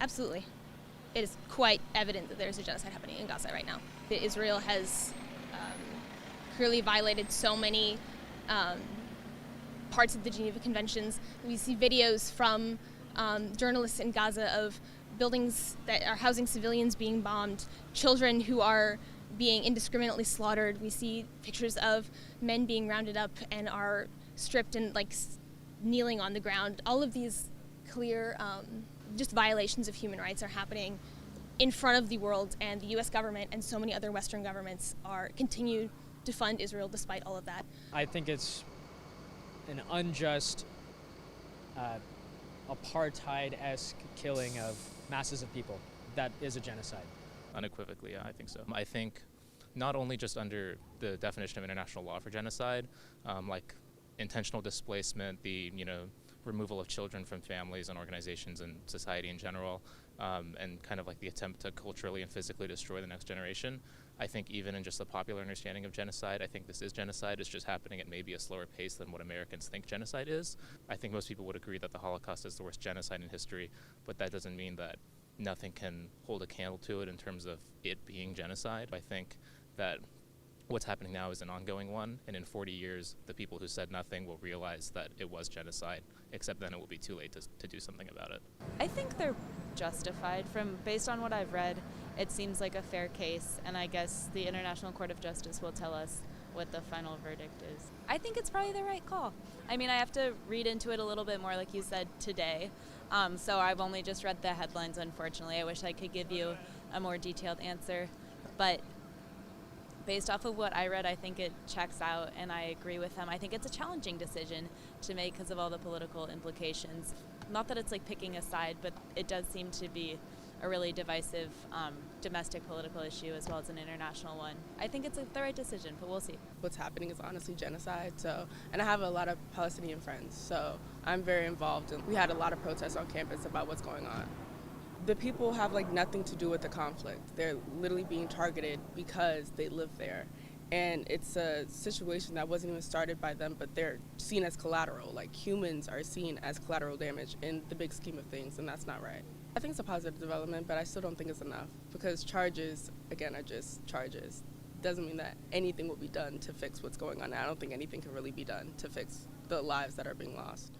Absolutely. It is quite evident that there's a genocide happening in Gaza right now. That Israel has clearly violated so many parts of the Geneva Conventions. We see videos from journalists in Gaza of buildings that are housing civilians being bombed, children who are being indiscriminately slaughtered. We see pictures of men being rounded up and are stripped and kneeling on the ground. All of these clear just violations of human rights are happening in front of the world, and the U.S. government and so many other Western governments continue to fund Israel despite all of that. I think it's an unjust, apartheid-esque killing of masses of people. That is a genocide. Unequivocally, yeah, I think so. I think not only just under the definition of international law for genocide, like intentional displacement, the removal of children from families and organizations and society in general, and kind of like the attempt to culturally and physically destroy the next generation. I think even in just the popular understanding of genocide, I think this is genocide. It's just happening at maybe a slower pace than what Americans think genocide is. I think most people would agree that the Holocaust is the worst genocide in history, but that doesn't mean that nothing can hold a candle to it in terms of it being genocide. I think that what's happening now is an ongoing one, and in 40 years, the people who said nothing will realize that it was genocide, except then it will be too late to do something about it. I think they're justified. Based on what I've read, it seems like a fair case, and I guess the International Court of Justice will tell us what the final verdict is. I think it's probably the right call. I mean, I have to read into it a little bit more, like you said, today. So I've only just read the headlines, unfortunately. I wish I could give you a more detailed answer. But based off of what I read, I think it checks out, and I agree with him. I think it's a challenging decision to make because of all the political implications. Not that it's like picking a side, but it does seem to be a really divisive domestic political issue as well as an international one. I think it's the right decision, but we'll see. What's happening is honestly genocide. And I have a lot of Palestinian friends, so I'm very involved. And we had a lot of protests on campus about what's going on. The people have nothing to do with the conflict. They're literally being targeted because they live there. And it's a situation that wasn't even started by them, but they're seen as collateral. Humans are seen as collateral damage in the big scheme of things, and that's not right. I think it's a positive development, but I still don't think it's enough because charges, again, are just charges. Doesn't mean that anything will be done to fix what's going on. I don't think anything can really be done to fix the lives that are being lost.